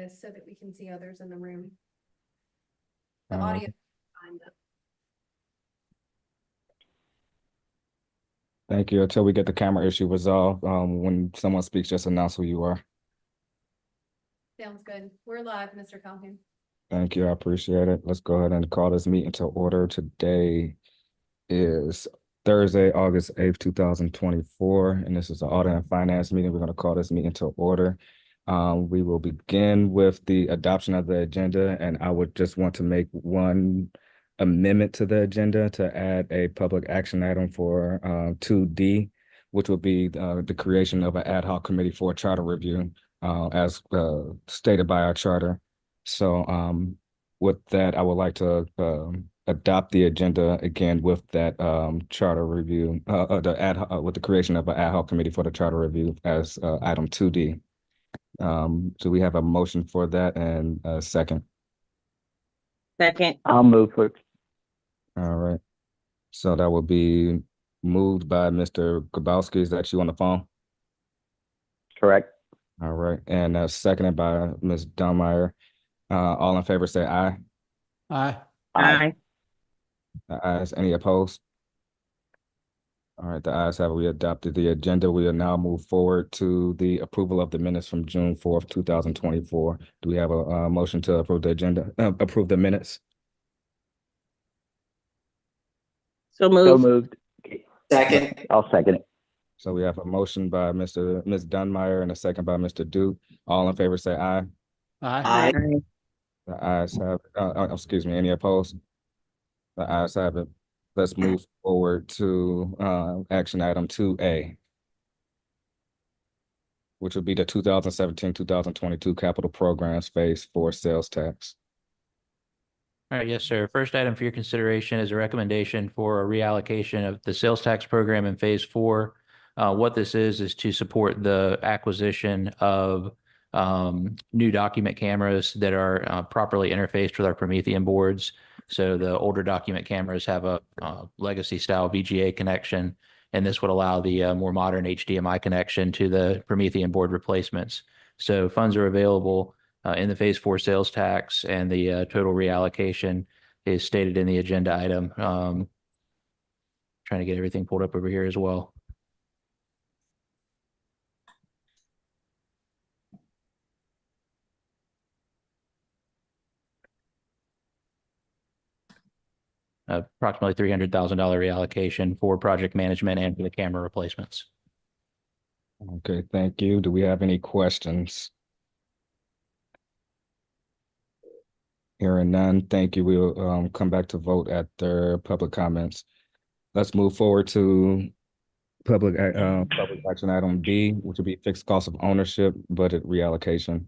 this so that we can see others in the room. The Um, audio is fine though. Thank you. Until we get the camera issue resolved, when someone speaks, just announce who you are. Sounds good. We're live, Mr. Calhoun. Thank you. I appreciate it. Let's go ahead and call this meeting to order. Today is Thursday, August 8th, 2024, and this is the Audit and Finance meeting. We're going to call this meeting to order. We will begin with the adoption of the agenda, and I would just want to make one amendment to the agenda to add a public action item for 2D, which would be the creation of an ad hoc committee for a charter review, as stated by our charter. So with that, I would like to adopt the agenda again with that charter review, with the creation of an ad hoc committee for the charter review as item 2D. So we have a motion for that and a second. Second. I'll move for it. All right. So that will be moved by Mr. Grabowski. Is that you on the phone? Correct. All right. And seconded by Ms. Dunmeyer. All in favor say aye. Aye. Aye. The ayes. Any opposed? All right, the ayes have it. We adopted the agenda. We will now move forward to the approval of the minutes from June 4th, 2024. Do we have a motion to approve the agenda, approve the minutes? So moved. So moved. Second. I'll second it. So we have a motion by Ms. Dunmeyer and a second by Mr. Duke. All in favor say aye. Aye. The ayes have, excuse me, any opposed? The ayes have it. Let's move forward to action item 2A, which would be the 2017-2022 capital programs phase 4 sales tax. All right, yes, sir. First item for your consideration is a recommendation for a reallocation of the sales tax program in phase 4. What this is to support the acquisition of new document cameras that are properly interfaced with our Promethean boards. So the older document cameras have a legacy style VGA connection, and this would allow the more modern HDMI connection to the Promethean board replacements. So funds are available in the phase 4 sales tax, and the total reallocation is stated in the agenda item. Trying to get everything pulled up over here as well. Approximately $300,000 reallocation for project management and for the camera replacements. Okay, thank you. Do we have any questions? Hearing none, thank you. We'll come back to vote at their public comments. Let's move forward to public action item B, which would be fixed cost of ownership budget reallocation.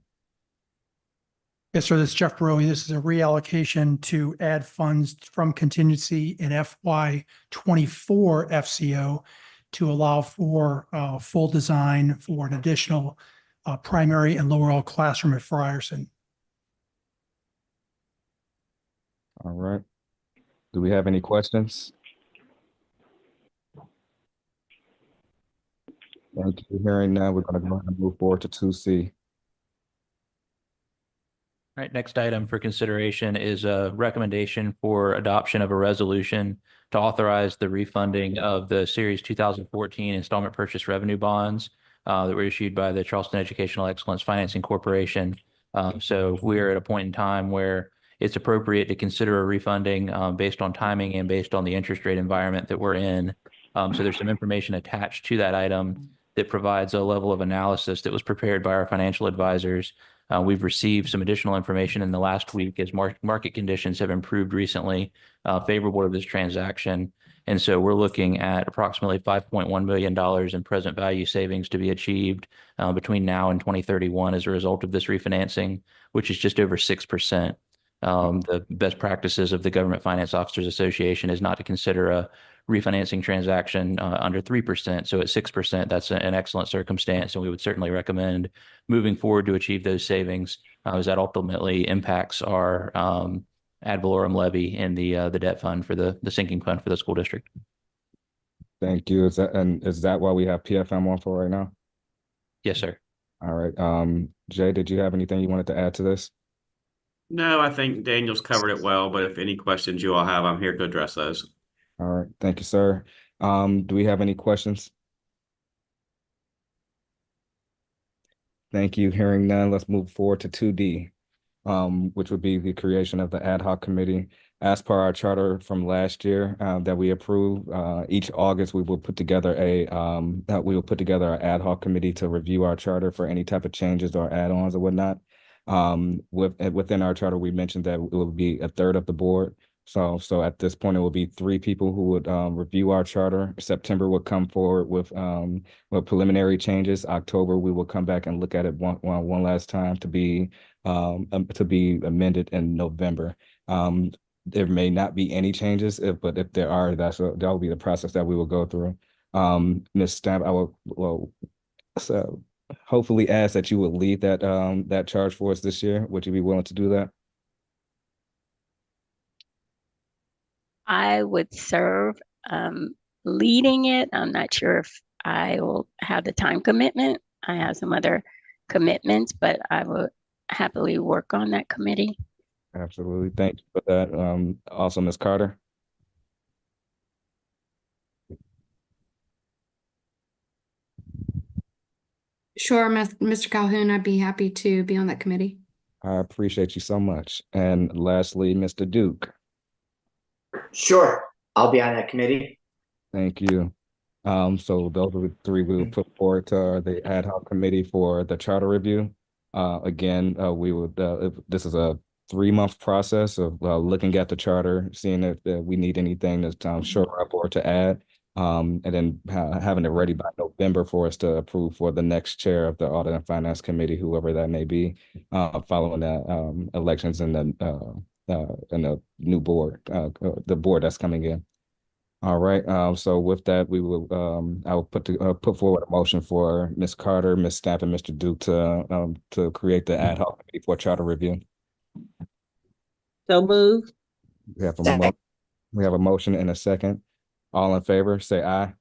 Yes, sir. This is Jeff Barrow. This is a reallocation to add funds from contingency in FY24 FCO to allow for full design for an additional primary and lower all classroom at Frierson. All right. Do we have any questions? Thank you. Hearing none, we're going to go ahead and move forward to 2C. All right, next item for consideration is a recommendation for adoption of a resolution to authorize the refunding of the Series 2014 installment purchase revenue bonds that were issued by the Charleston Educational Excellence Financing Corporation. So we're at a point in time where it's appropriate to consider a refunding based on timing and based on the interest rate environment that we're in. So there's some information attached to that item that provides a level of analysis that was prepared by our financial advisors. We've received some additional information in the last week as market conditions have improved recently, favorable to this transaction. And so we're looking at approximately $5.1 million in present value savings to be achieved between now and 2031 as a result of this refinancing, which is just over 6%. The best practices of the Government Finance Officers Association is not to consider a refinancing transaction under 3%. So at 6%, that's an excellent circumstance, and we would certainly recommend moving forward to achieve those savings, as that ultimately impacts our ad valorem levy in the debt fund for the sinking fund for the school district. Thank you. Is that why we have PFM on for right now? Yes, sir. All right. Jay, did you have anything you wanted to add to this? No, I think Daniel's covered it well, but if any questions you all have, I'm here to address those. All right. Thank you, sir. Do we have any questions? Thank you. Hearing none, let's move forward to 2D, which would be the creation of the ad hoc committee. As per our charter from last year, that we approved, each August, we will put together an ad hoc committee to review our charter for any type of changes or add-ons or whatnot. Within our charter, we mentioned that it would be a third of the board. So at this point, it will be 3 people who would review our charter. September would come forward with preliminary changes. October, we will come back and look at it one last time to be amended in November. There may not be any changes, but if there are, that will be the process that we will go through. Ms. Stamp, I will so hopefully ask that you would lead that charge for us this year. Would you be willing to do that? I would serve leading it. I'm not sure if I will have the time commitment. I have some other commitments, but I will happily work on that committee. Absolutely. Thank you for that. Also, Ms. Carter. Sure, Mr. Calhoun, I'd be happy to be on that committee. I appreciate you so much. And lastly, Mr. Duke. Sure, I'll be on that committee. Thank you. So those are the 3 we will put forward to the ad hoc committee for the charter review. Again, we would this is a 3-month process of looking at the charter, seeing if we need anything to shore up or to add, and then having it ready by November for us to approve for the next chair of the Audit and Finance Committee, whoever that may be, following the elections and the new board, the board that's coming in. All right. So with that, we will I will put forward a motion for Ms. Carter, Ms. Stamp, and Mr. Duke to create the ad hoc committee for charter review. So moved. We have a motion and a second. All in favor, say aye.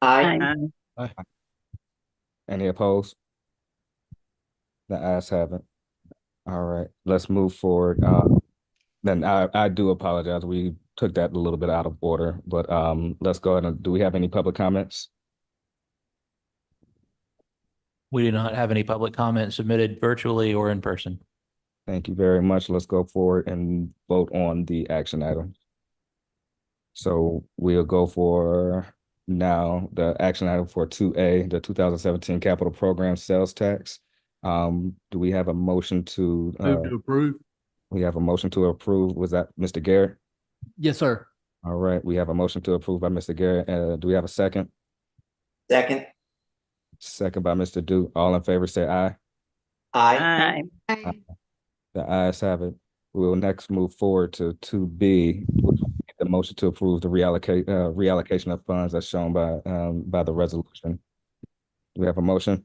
Aye. Aye. Any opposed? The ayes have it. All right, let's move forward. Then I do apologize. We took that a little bit out of order, but let's go ahead and do we have any public comments? We do not have any public comments submitted virtually or in person. Thank you very much. Let's go forward and vote on the action item. So we'll go for now the action item for 2A, the 2017 capital program sales tax. Do we have a motion to Move to approve. we have a motion to approve. Was that Mr. Garrett? Yes, sir. All right, we have a motion to approve by Mr. Garrett. Do we have a second? Second. Second by Mr. Duke. All in favor, say aye. Aye. Aye. Aye. The ayes have it. We will next move forward to 2B, which will be the motion to approve the reallocation of funds as shown by the resolution. Do we have a motion?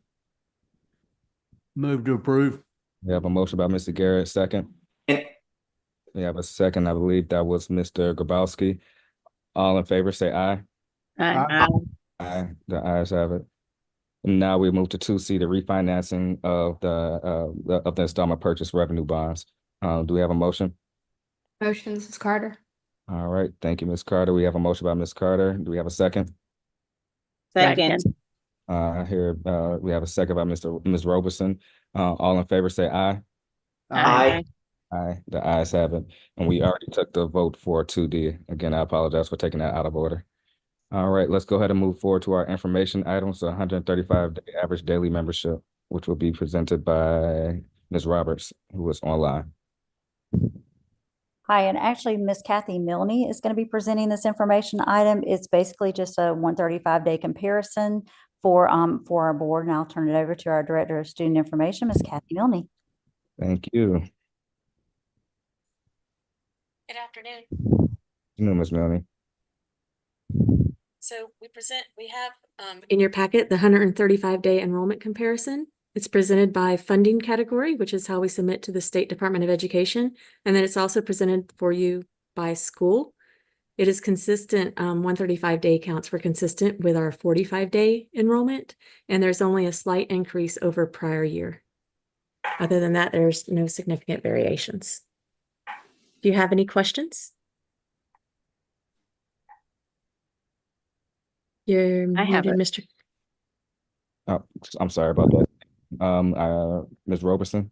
Move to approve. We have a motion by Mr. Garrett, second. And We have a second. I believe that was Mr. Grabowski. All in favor, say aye. Aye. Aye. The ayes have it. And now we move to 2C, the refinancing of the installment purchase revenue bonds. Do we have a motion? Motion, this is Carter. All right. Thank you, Ms. Carter. We have a motion by Ms. Carter. Do we have a second? Second. Here, we have a second by Ms. Roberson. All in favor, say aye. Aye. Aye. The ayes have it. And we already took the vote for 2D. Again, I apologize for taking that out of order. All right, let's go ahead and move forward to our information items, 135-day average daily membership, which will be presented by Ms. Roberts, who is online. Hi, and actually, Miss Kathy Milne is going to be presenting this information item. It's basically just a 135-day comparison for our board, and I'll turn it over to our Director of Student Information, Miss Kathy Milne. Thank you. Good afternoon. You know, Ms. Milne. So we have in your packet the 135-day enrollment comparison. It's presented by funding category, which is how we submit to the State Department of Education. And then it's also presented for you by school. It is consistent, 135-day counts were consistent with our 45-day enrollment, and there's only a slight increase over prior year. Other than that, there's no significant variations. Do you have any questions? You're I have muted, a- Mr. Oh, I'm sorry about that. Ms. Roberson?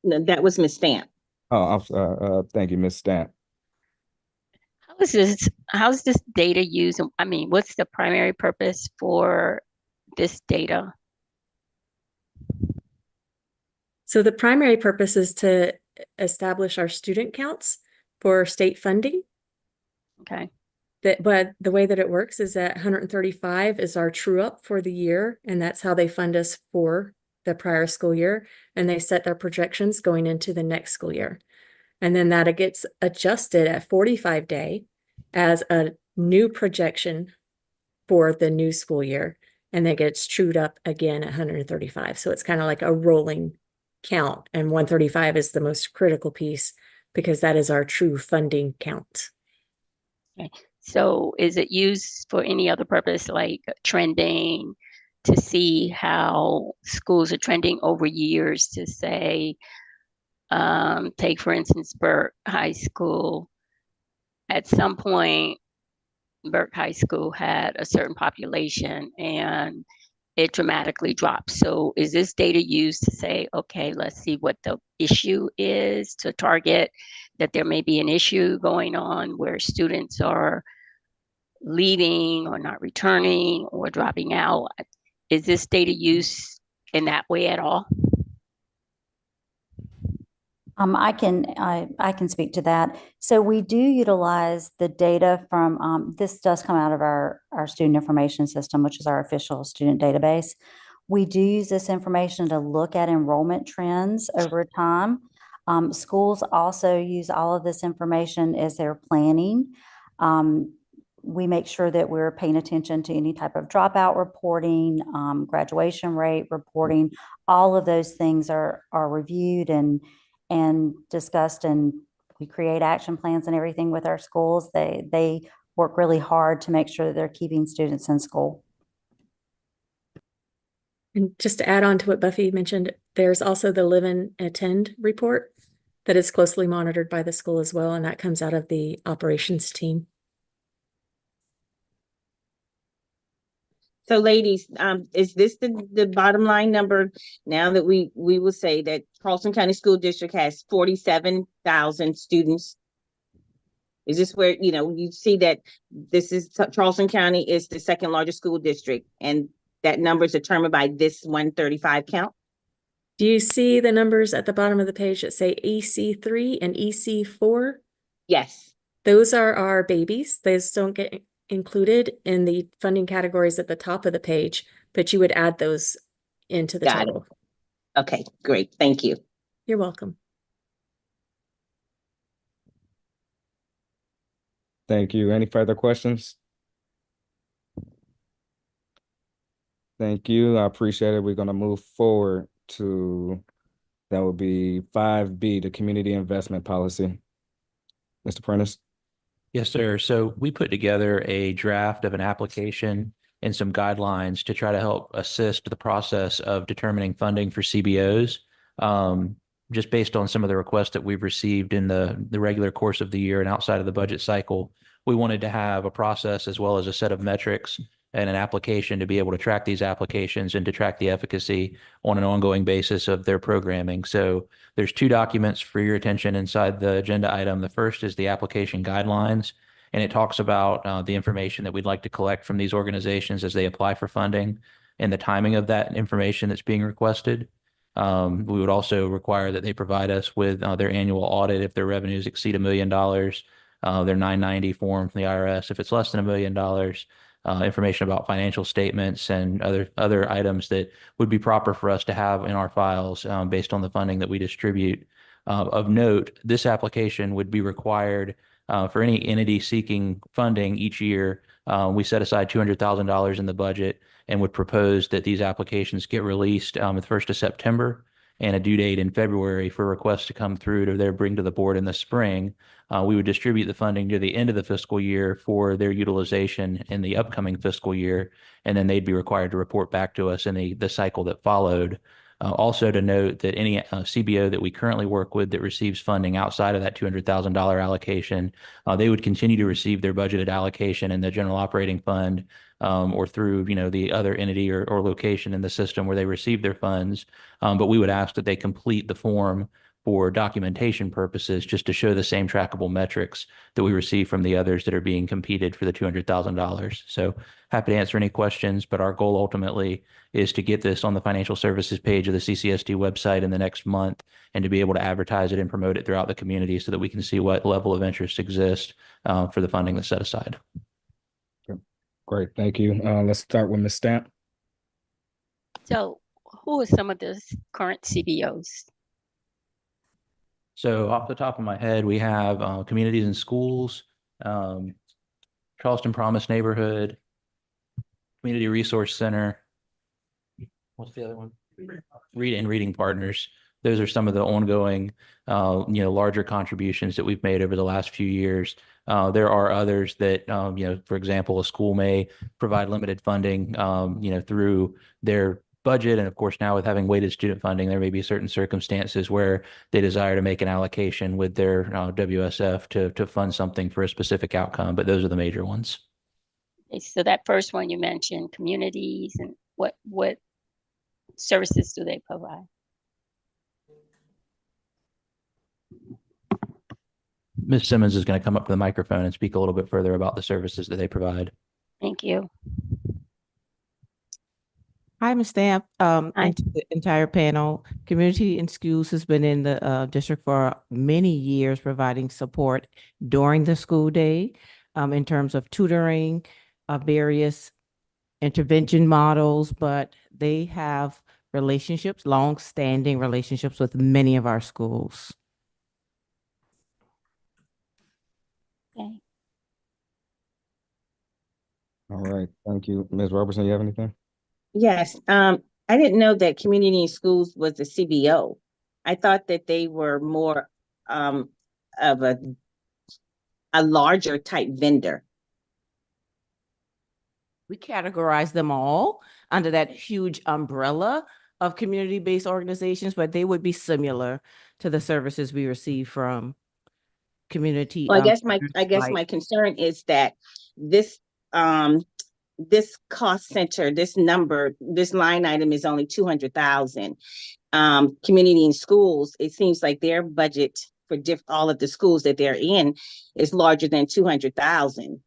No, that was Ms. Stamp. Oh, thank you, Ms. Stamp. How's this data used? I mean, what's the primary purpose for this data? So the primary purpose is to establish our student counts for state funding. Okay. But the way that it works is that 135 is our true up for the year, and that's how they fund us for the prior school year. And they set their projections going into the next school year. And then that it gets adjusted at 45-day as a new projection for the new school year. And then gets trued up again at 135. So it's kind of like a rolling count. And 135 is the most critical piece because that is our true funding count. Okay. So is it used for any other purpose like trending to see how schools are trending over years to say, take for instance, Burke High School. At some point, Burke High School had a certain population and it dramatically dropped. So is this data used to say, okay, let's see what the issue is to target that there may be an issue going on where students are leaving or not returning or dropping out? Is this data used in that way at all? I can speak to that. So we do utilize the data from, this does come out of our student information system, which is our official student database. We do use this information to look at enrollment trends over time. Schools also use all of this information as they're planning. We make sure that we're paying attention to any type of dropout reporting, graduation rate reporting. All of those things are reviewed and discussed, and we create action plans and everything with our schools. They work really hard to make sure that they're keeping students in school. And just to add on to what Buffy mentioned, there's also the Live and Attend report that is closely monitored by the school as well, and that comes out of the operations team. So ladies, is this the bottom line number now that we will say that Charleston County School District has 47,000 students? Is this where, you see that this is Charleston County is the second largest school district and that number is determined by this 135 count? Do you see the numbers at the bottom of the page that say EC3 and EC4? Yes. Those are our babies. Those don't get included in the funding categories at the top of the page, but you would add those into the Got total. it. Okay, great. Thank you. You're welcome. Thank you. Any further questions? Thank you. I appreciate it. We're going to move forward to, that would be 5B, the community investment policy. Mr. Prentice? Yes, sir. So we put together a draft of an application and some guidelines to try to help assist the process of determining funding for CBOs. Just based on some of the requests that we've received in the regular course of the year and outside of the budget cycle, we wanted to have a process as well as a set of metrics and an application to be able to track these applications and to track the efficacy on an ongoing basis of their programming. So there's two documents for your attention inside the agenda item. The first is the application guidelines, and it talks about the information that we'd like to collect from these organizations as they apply for funding and the timing of that information that's being requested. We would also require that they provide us with their annual audit if their revenues exceed $1 million, their 990 form from the IRS if it's less than $1 million, information about financial statements and other items that would be proper for us to have in our files based on the funding that we distribute. Of note, this application would be required for any entity seeking funding each year. We set aside $200,000 in the budget and would propose that these applications get released the 1st of September. and a due date in February for requests to come through to their bring to the board in the spring, we would distribute the funding to the end of the fiscal year for their utilization in the upcoming fiscal year, and then they'd be required to report back to us in the cycle that followed. Also to note that any CBO that we currently work with that receives funding outside of that $200,000 allocation, they would continue to receive their budgeted allocation in the general operating fund, or through, the other entity or location in the system where they receive their funds. But we would ask that they complete the form for documentation purposes, just to show the same trackable metrics that we receive from the others that are being competed for the $200,000. So happy to answer any questions, but our goal ultimately is to get this on the financial services page of the CCSD website in the next month, and to be able to advertise it and promote it throughout the community so that we can see what level of interest exists for the funding that's set aside. Great, thank you. Let's start with Ms. Stamp. So who are some of the current CBOs? So off the top of my head, we have Communities and Schools, Charleston Promise Neighborhood, Community Resource Center. What's the other one? Reading Partners. Those are some of the ongoing, larger contributions that we've made over the last few years. There are others that, for example, a school may provide limited funding, through their budget. And of course, now with having weighted student funding, there may be certain circumstances where they desire to make an allocation with their WSF to fund something for a specific outcome. But those are the major ones. Okay, so that first one you mentioned, communities, and what services do they provide? Ms. Simmons is going to come up to the microphone and speak a little bit further about the services that they provide. Thank you. Hi, Ms. Stamp, Hi. and to the entire panel. Community and Schools has been in the district for many years, providing support during the school day in terms of tutoring, various intervention models, but they have relationships, long-standing relationships with many of our schools. Okay. All right, thank you. Ms. Robertson, you have anything? Yes, I didn't know that Community and Schools was a CBO. I thought that they were more of a larger type vendor. We categorize them all under that huge umbrella of community-based organizations, but they would be similar to the services we receive from community. Well, I guess my concern is that this cost center, this line item is only 200,000. Community and Schools, it seems like their budget for all of the schools that they're in is larger than 200,000.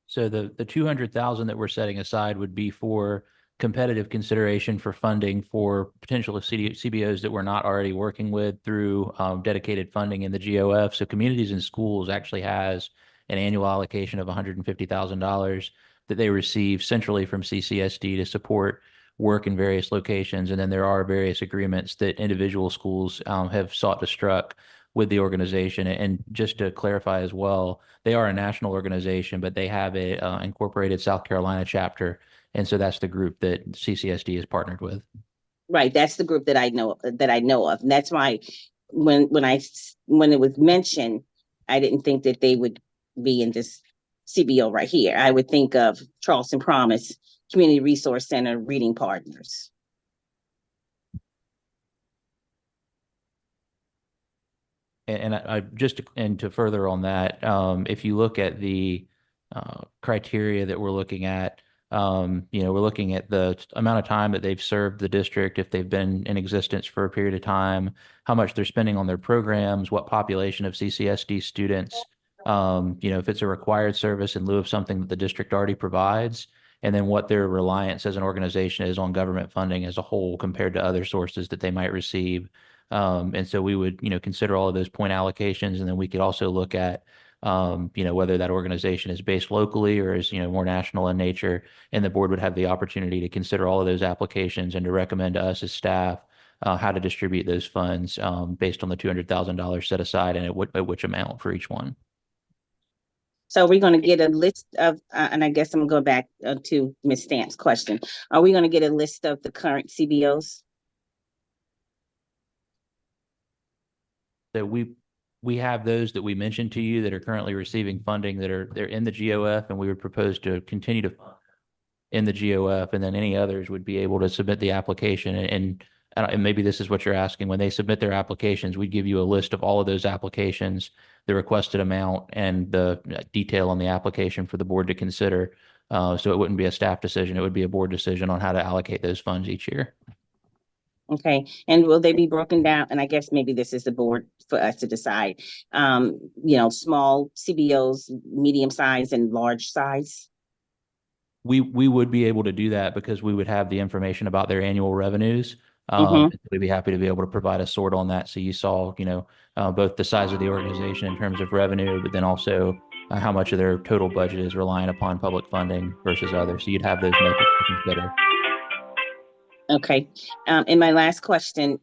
So the 200,000 that we're setting aside would be for competitive consideration for funding for potential CBOs that we're not already working with through dedicated funding in the GOF. So Communities and Schools actually has an annual allocation of $150,000 that they receive centrally from CCSD to support work in various locations. And then there are various agreements that individual schools have sought to struck with the organization. And just to clarify as well, they are a national organization, but they have a incorporated South Carolina chapter. And so that's the group that CCSD is partnered with. Right, that's the group that I know of. And that's why when it was mentioned, I didn't think that they would be in this CBO right here. I would think of Charleston Promise, Community Resource Center, Reading Partners. And I just to further on that, if you look at the criteria that we're looking at, we're looking at the amount of time that they've served the district, if they've been in existence for a period of time, how much they're spending on their programs, what population of CCSD students, if it's a required service in lieu of something that the district already provides, and then what their reliance as an organization is on government funding as a whole compared to other sources that they might receive. And so we would, consider all of those point allocations, and then we could also look at, whether that organization is based locally or is, more national in nature. And the board would have the opportunity to consider all of those applications and to recommend to us as staff how to distribute those funds based on the $200,000 set aside and at which amount for each one. So we're going to get a list of, and I guess I'm going to go back to Ms. Stamp's question. Are we going to get a list of the current CBOs? So we have those that we mentioned to you that are currently receiving funding they're in the GOF, and we would propose to continue to fund in the GOF, and then any others would be able to submit the application. And maybe this is what you're asking. When they submit their applications, we'd give you a list of all of those applications, the requested amount, and the detail on the application for the board to consider. So it wouldn't be a staff decision. It would be a board decision on how to allocate those funds each year. Okay, and will they be broken down? And I guess maybe this is the board for us to decide. Small CBOs, medium size, and large size. We would be able to do that because we would have the information about their annual revenues. We'd be happy to be able to provide a sort on that. So you saw, both the size of the organization in terms of revenue, but then also how much of their total budget is relying upon public funding versus others. So you'd have those metrics to consider. Okay, and my last question,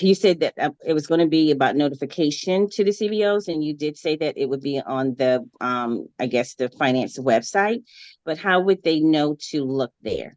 you said that it was going to be about notification to the CBOs, and you did say that it would be on the, I guess, the finance website, but how would they know to look there?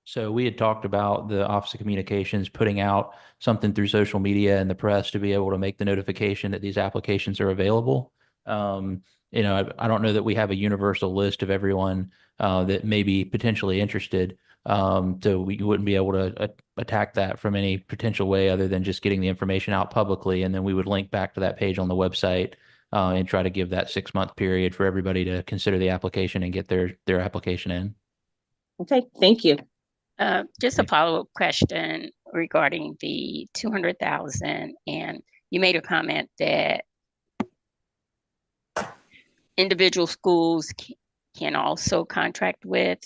So we had talked about the Office of Communications putting out something through social media and the press to be able to make the notification that these applications are available. I don't know that we have a universal list of everyone that may be potentially interested. So we wouldn't be able to attack that from any potential way other than just getting the information out publicly. And then we would link back to that page on the website and try to give that 6-month period for everybody to consider the application and get their application in. Okay, thank you. Just a follow-up question regarding the 200,000, and you made a comment that individual schools can also contract with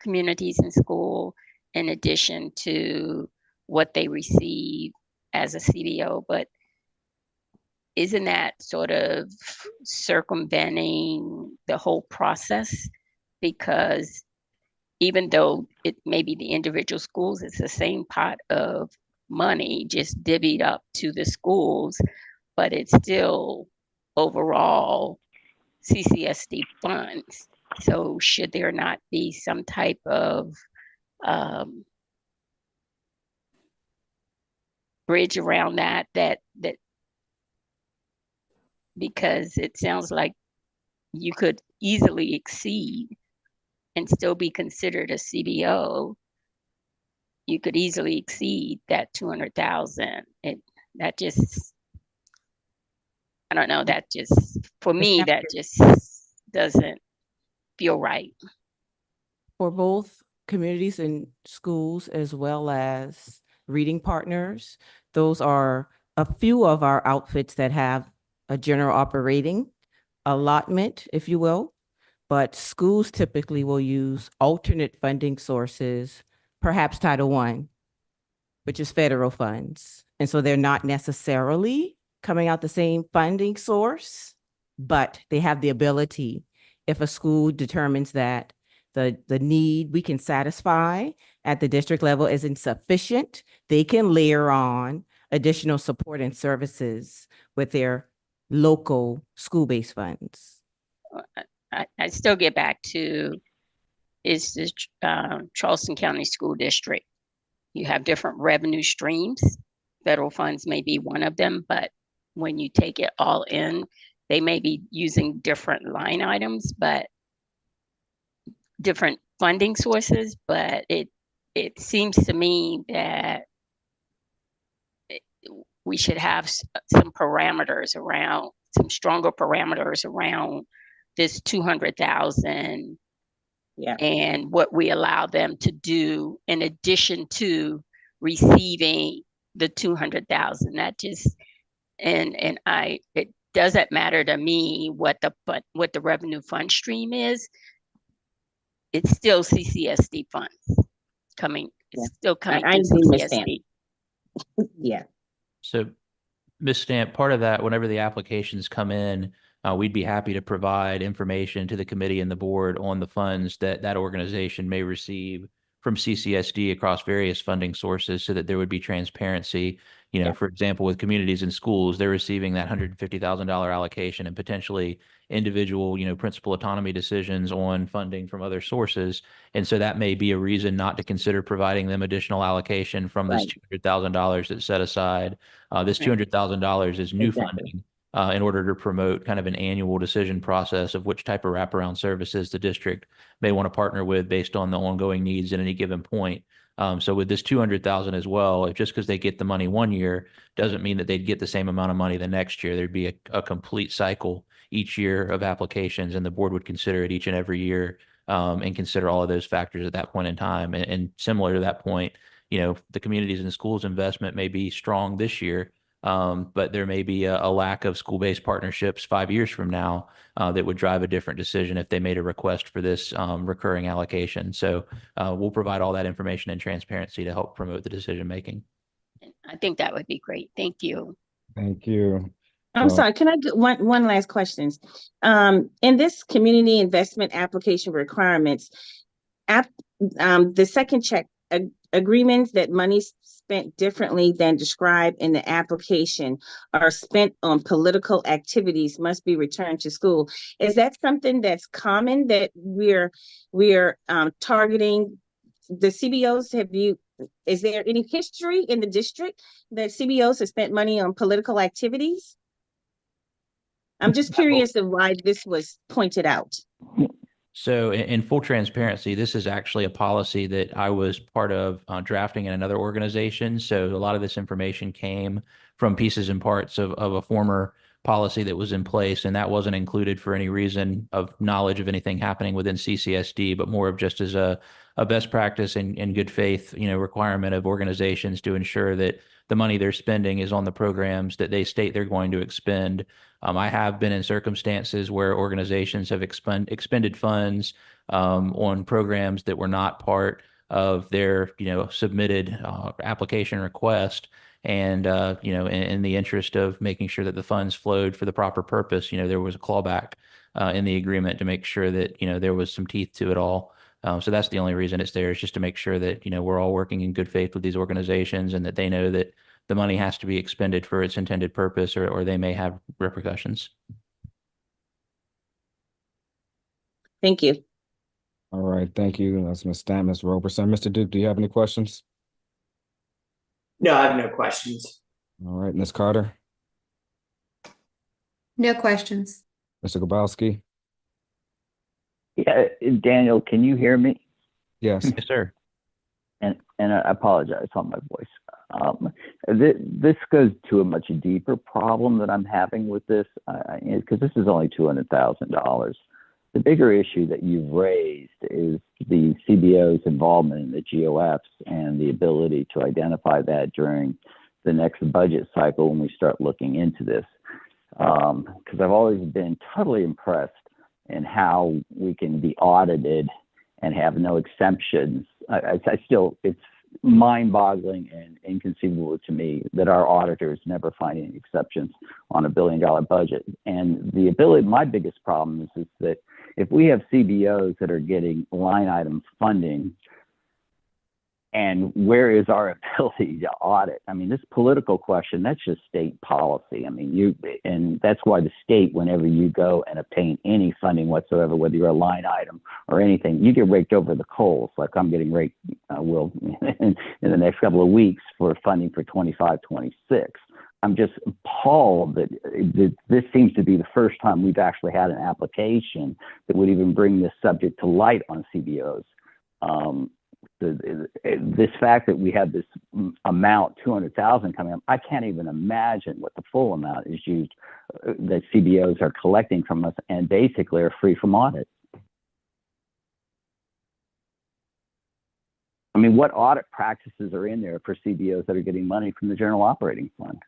communities in school in addition to what they receive as a CBO, but isn't that sort of circumventing the whole process? Because even though it may be the individual schools, it's the same pot of money just divvied up to the schools, but it's still overall CCSD funds. So should there not be some type of bridge around that because it sounds like you could easily exceed and still be considered a CBO. You could easily exceed that 200,000. That just, I don't know, that just, for me, that just doesn't feel right. For both communities and schools, as well as reading partners, those are a few of our outfits that have a general operating allotment, if you will. But schools typically will use alternate funding sources, perhaps Title I, which is federal funds. And so they're not necessarily coming out the same funding source, but they have the ability, if a school determines that the need we can satisfy at the district level isn't sufficient, they can layer on additional support and services with their local school-based funds. I still get back to, is the Charleston County School District. You have different revenue streams. Federal funds may be one of them, but when you take it all in, they may be using different line items, but different funding sources. But it seems to me that we should have some parameters around, some stronger parameters around this 200,000 and what we allow them to do in addition to receiving the 200,000. That just, it doesn't matter to me what the revenue fund stream is. It's still CCSD funds coming. It's still coming I through CCSD. Yeah. So, Ms. Stamp, part of that, whenever the applications come in, we'd be happy to provide information to the committee and the board on the funds that organization may receive from CCSD across various funding sources so that there would be transparency. You know, Yeah. for example, with communities and schools, they're receiving that $150,000 allocation and potentially individual, principal autonomy decisions on funding from other sources. And so that may be a reason not to consider providing them additional allocation from this Right. $200,000 that's set aside. This Right. $200,000 is new Exactly. funding in order to promote kind of an annual decision process of which type of wraparound services the district may want to partner with based on the ongoing needs at any given point. So with this 200,000 as well, if just because they get the money one year doesn't mean that they'd get the same amount of money the next year. There'd be a complete cycle each year of applications, and the board would consider it each and every year and consider all of those factors at that point in time. And similar to that point, the communities and schools investment may be strong this year, but there may be a lack of school-based partnerships 5 years from now that would drive a different decision if they made a request for this recurring allocation. So we'll provide all that information and transparency to help promote the decision-making. I think that would be great. Thank you. Thank you. I'm sorry, can I get one last question? In this community investment application requirements, the second check agreements that money spent differently than described in the application are spent on political activities must be returned to school. Is that something that's common that we're targeting the CBOs? Is there any history in the district that CBOs have spent money on political activities? I'm just curious of why this was pointed out. So in full transparency, this is actually a policy that I was part of drafting in another organization. So a lot of this information came from pieces and parts of a former policy that was in place, and that wasn't included for any reason of knowledge of anything happening within CCSD, but more of just as a best practice and good faith, requirement of organizations to ensure that the money they're spending is on the programs that they state they're going to expend. I have been in circumstances where organizations have expended funds on programs that were not part of their, submitted application request. And, in the interest of making sure that the funds flowed for the proper purpose, there was a clawback in the agreement to make sure that, there was some teeth to it all. So that's the only reason it's there, is just to make sure that, we're all working in good faith with these organizations and that they know that the money has to be expended for its intended purpose, or they may have repercussions. Thank you. All right, thank you. That's Ms. Stamp, Ms. Roberson. Mr. Duke, do you have any questions? No, I have no questions. All right, Ms. Carter, No questions. Mr. Grabowski? Yeah, Daniel, can you hear me? Yes. Yes, sir. And I apologize on my voice. This goes to a much deeper problem that I'm having with this, because this is only $200,000. The bigger issue that you've raised is the CBO's involvement in the GOFs and the ability to identify that during the next budget cycle when we start looking into this. Because I've always been totally impressed in how we can be audited and have no exemptions. It's mind-boggling and inconceivable to me that our auditors never find any exceptions on $1 billion budget. And my biggest problem is that if we have CBOs that are getting line item funding, and where is our ability to audit? I mean, this political question, that's just state policy. I mean, and that's why the state, whenever you go and obtain any funding whatsoever, whether you're a line item or anything, you get raked over the coals. Like I'm getting raked, in the next couple of weeks for funding for 25, 26. I'm just appalled that this seems to be the first time we've actually had an application that would even bring this subject to light on CBOs. This fact that we have this amount, 200,000 coming up, I can't even imagine what the full amount is used that CBOs are collecting from us and basically are free from audit. I mean, what audit practices are in there for CBOs that are getting money from the general operating fund?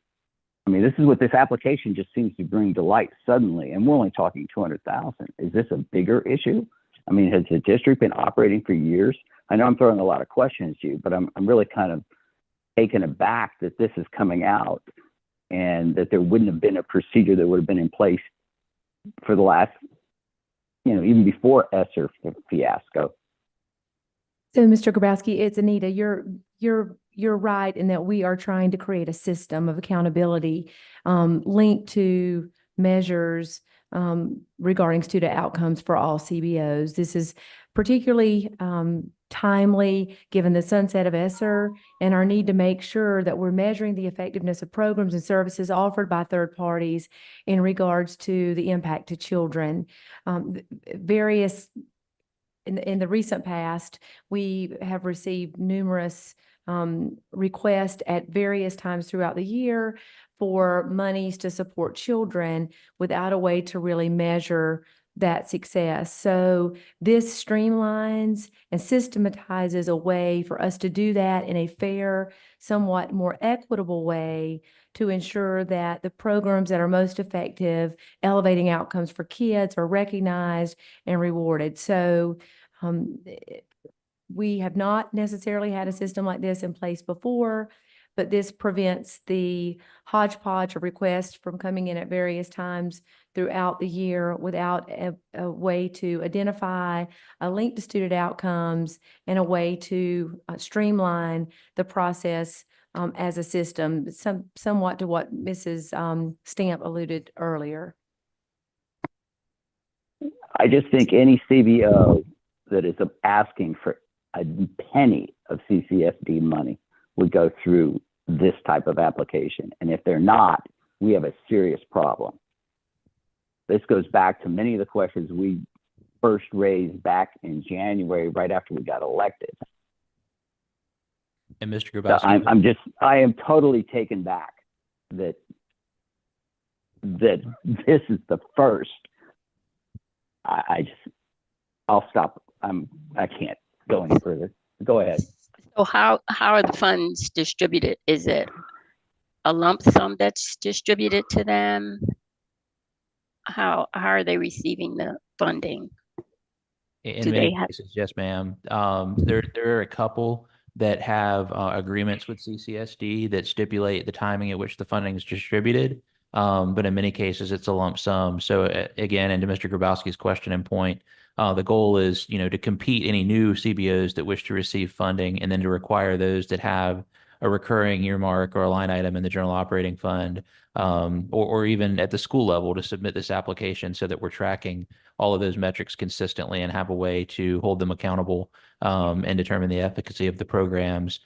I mean, this is what this application just seems to bring to light suddenly, and we're only talking 200,000. Is this a bigger issue? I mean, has the district been operating for years? I know I'm throwing a lot of questions to you, but I'm really kind of taken aback that this is coming out and that there wouldn't have been a procedure that would have been in place for the last, even before ESSER fiasco. So, Mr. Grabowski, it's Anita. you're right in that we are trying to create a system of accountability linked to measures regarding student outcomes for all CBOs. This is particularly timely given the sunset of ESSER and our need to make sure that we're measuring the effectiveness of programs and services offered by third parties in regards to the impact to children. In the recent past, we have received numerous requests at various times throughout the year for monies to support children without a way to really measure that success. So this streamlines and systematizes a way for us to do that in a fair, somewhat more equitable way to ensure that the programs that are most effective, elevating outcomes for kids, are recognized and rewarded. So we have not necessarily had a system like this in place before, but this prevents the hodgepodge of requests from coming in at various times throughout the year without a way to identify a link to student outcomes and a way to streamline the process as a system, somewhat to what Mrs. Stamp alluded earlier. I just think any CBO that is asking for a penny of CCSD money would go through this type of application. And if they're not, we have a serious problem. This goes back to many of the questions we first raised back in January, right after we got elected. And Mr. So Grabowski, I am totally taken back that this is the first. I'll stop. I can't go any further. Go ahead. So how are the funds distributed? Is it a lump sum that's distributed to them? How are they receiving the funding? in Do many they have? cases, yes, ma'am. There are a couple that have agreements with CCSD that stipulate the timing at which the funding is distributed. But in many cases, it's a lump sum. So again, and to Mr. Grabowski's question and point, the goal is, to compete any new CBOs that wish to receive funding, and then to require those that have a recurring earmark or a line item in the general operating fund, or even at the school level, to submit this application so that we're tracking all of those metrics consistently and have a way to hold them accountable and determine the efficacy of the programs,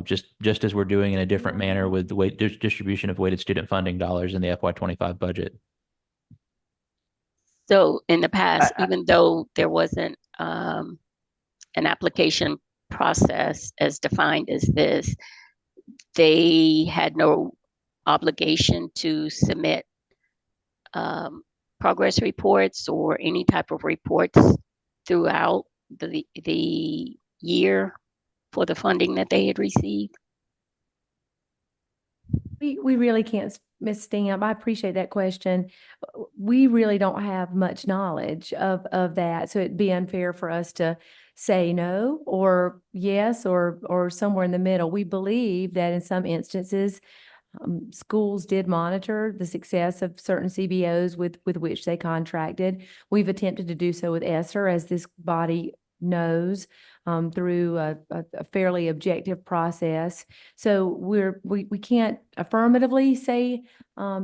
just as we're doing in a different manner with the distribution of weighted student funding dollars in the FY25 budget. So in the past, even though there wasn't an application process as defined as this, they had no obligation to submit progress reports or any type of reports throughout the year for the funding that they had received? We really can't, Ms. Stamp, I appreciate that question. We really don't have much knowledge of that, so it'd be unfair for us to say no or yes or somewhere in the middle. We believe that in some instances, schools did monitor the success of certain CBOs with which they contracted. We've attempted to do so with ESSER, as this body knows, through a fairly objective process. So we can't affirmatively say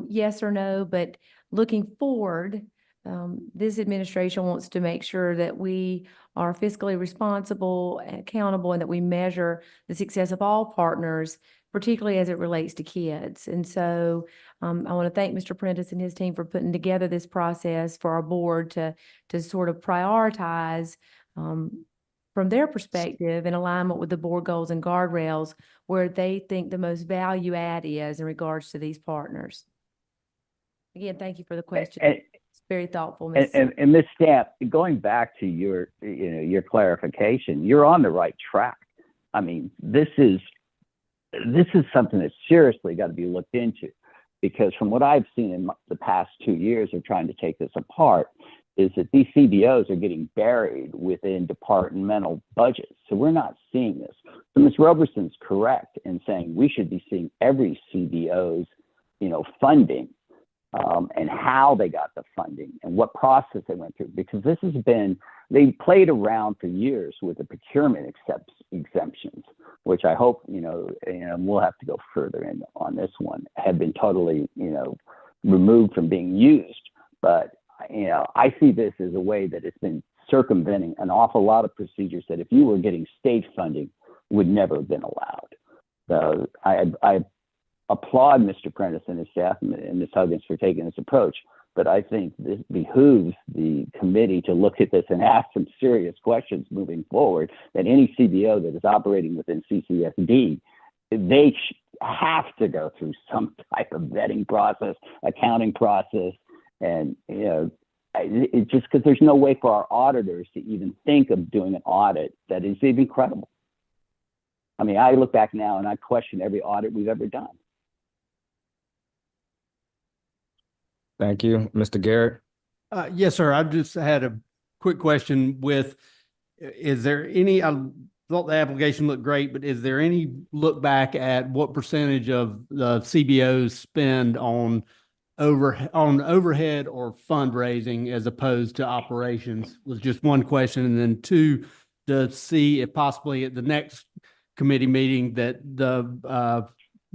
yes or no, but looking forward, this administration wants to make sure that we are fiscally responsible and accountable, and that we measure the success of all partners, particularly as it relates to kids. And so I want to thank Mr. Prentice and his team for putting together this process for our board to sort of prioritize from their perspective, in alignment with the board goals and guardrails, where they think the most value add is in regards to these partners. Again, thank you for the question. It's very thoughtful, Ms. And Ms. Stamp, going back to your clarification, you're on the right track. I mean, this is something that's seriously got to be looked into, because from what I've seen in the past 2 years of trying to take this apart, is that these CBOs are getting buried within departmental budgets. So we're not seeing this. So Ms. Roberson's correct in saying we should be seeing every CBO's, funding. and how they got the funding and what process they went through. Because this has been, they played around for years with the procurement exemptions, which I hope, and we'll have to go further in on this one, have been totally, removed from being used. But, I see this as a way that it's been circumventing an awful lot of procedures that if you were getting state funding would never have been allowed. So I applaud Mr. Prentice and his staff and Ms. Huggins for taking this approach, but I think this behooves the committee to look at this and ask some serious questions moving forward, that any CBO that is operating within CCSD, they have to go through some type of vetting process, accounting process, and, it's just because there's no way for our auditors to even think of doing an audit that is even credible. I mean, I look back now and I question every audit we've ever done. Thank you. Mr. Garrett? Yes, sir. I just had a quick question with, is there any, I thought the application looked great, but is there any look back at what percentage of the CBOs spend on overhead or fundraising as opposed to operations? Was just one question. And then two, to see if possibly at the next committee meeting that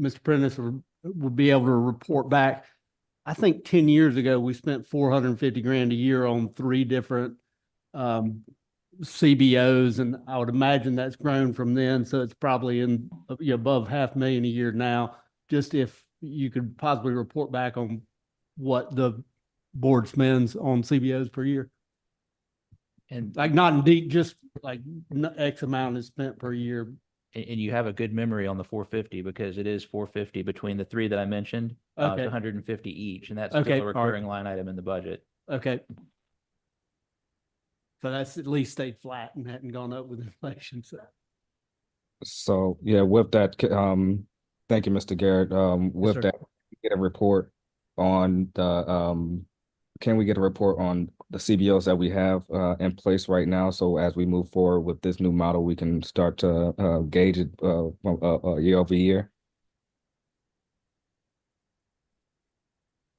Mr. Prentice would be able to report back. I think 10 years ago, we spent $450,000 a year on 3 different CBOs, and I would imagine that's grown from then. So it's probably in above $500,000 a year now. Just if you could possibly report back on what the board spends on CBOs per year. And like not indeed, just like X amount is spent per year. And you have a good memory on the 450 because it is 450 between the 3 that I mentioned. Okay. It's 150 each, and that's Okay, still a all right. recurring line item in the budget. Okay. So that's at least stayed flat and hadn't gone up with inflation. So yeah, with that, thank you, Mr. Garrett. With sir. that, get a report on the can we get a report on the CBOs that we have in place right now? So as we move forward with this new model, we can start to gauge it year over year.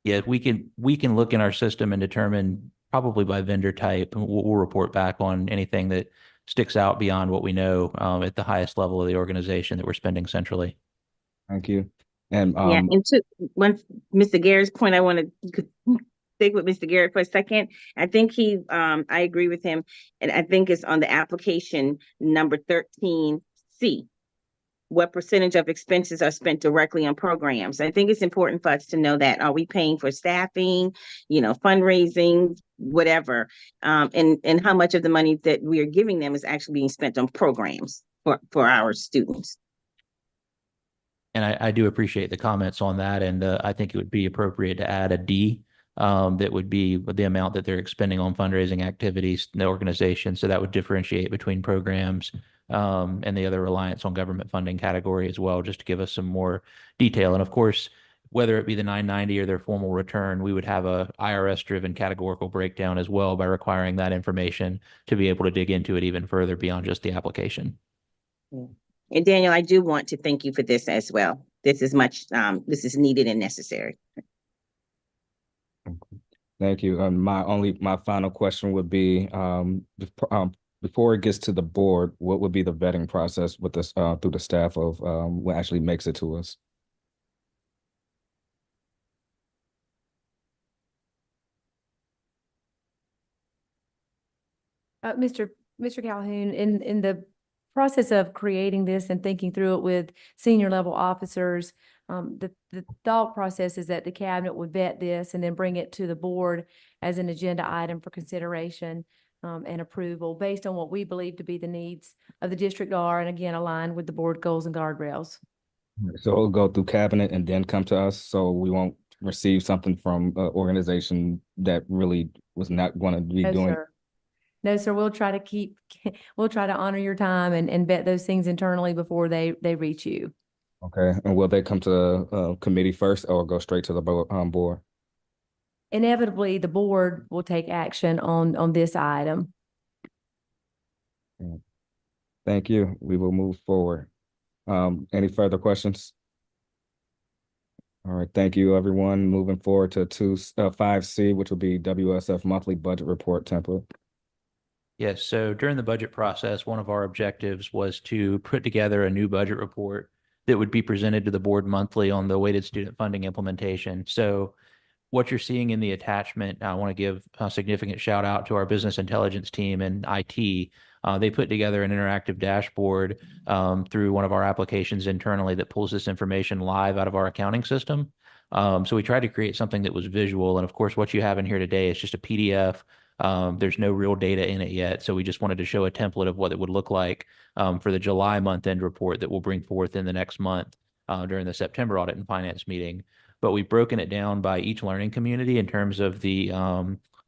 Yeah, we can look in our system and determine probably by vendor type. We'll report back on anything that sticks out beyond what we know at the highest level of the organization that we're spending centrally. Thank you. And Yeah, and to one Mr. Garrett's point, I want to stick with Mr. Garrett for a second. I think I agree with him, and I think it's on the application number 13C. What percentage of expenses are spent directly on programs? I think it's important for us to know that. Are we paying for staffing, fundraising, whatever, and how much of the money that we are giving them is actually being spent on programs for our students? And I do appreciate the comments on that. And I think it would be appropriate to add a D that would be the amount that they're expending on fundraising activities in the organization. So that would differentiate between programs and the other reliance on government funding category as well, just to give us some more detail. And of course, whether it be the 990 or their formal return, we would have a IRS-driven categorical breakdown as well by requiring that information to be able to dig into it even further beyond just the application. And Daniel, I do want to thank you for this as well. This is this is needed and necessary. thank you. My final question would be, before it gets to the board, what would be the vetting process with this through the staff of what actually makes it to us? Mr. Calhoun, in the process of creating this and thinking through it with senior level officers, the thought process is that the cabinet would vet this and then bring it to the board as an agenda item for consideration and approval based on what we believe to be the needs of the district are, and again, aligned with the board goals and guardrails. So it'll go through cabinet and then come to us, so we won't receive something from an organization that really was not going to be No, doing. sir. No, sir, we'll try to honor your time and vet those things internally before they reach you. Okay, and will they come to the committee first or go straight to the board? Inevitably, the board will take action on this item. Thank you. We will move forward. Any further questions? All right, thank you, everyone. Moving forward to 5C, which will be WSF monthly budget report template. Yes, so during the budget process, one of our objectives was to put together a new budget report that would be presented to the board monthly on the weighted student funding implementation. So what you're seeing in the attachment, I want to give a significant shout out to our business intelligence team and IT. They put together an interactive dashboard through one of our applications internally that pulls this information live out of our accounting system. So we tried to create something that was visual. And of course, what you have in here today is just a PDF. There's no real data in it yet. So we just wanted to show a template of what it would look like for the July month-end report that we'll bring forth in the next month during the September audit and finance meeting. But we've broken it down by each learning community in terms of the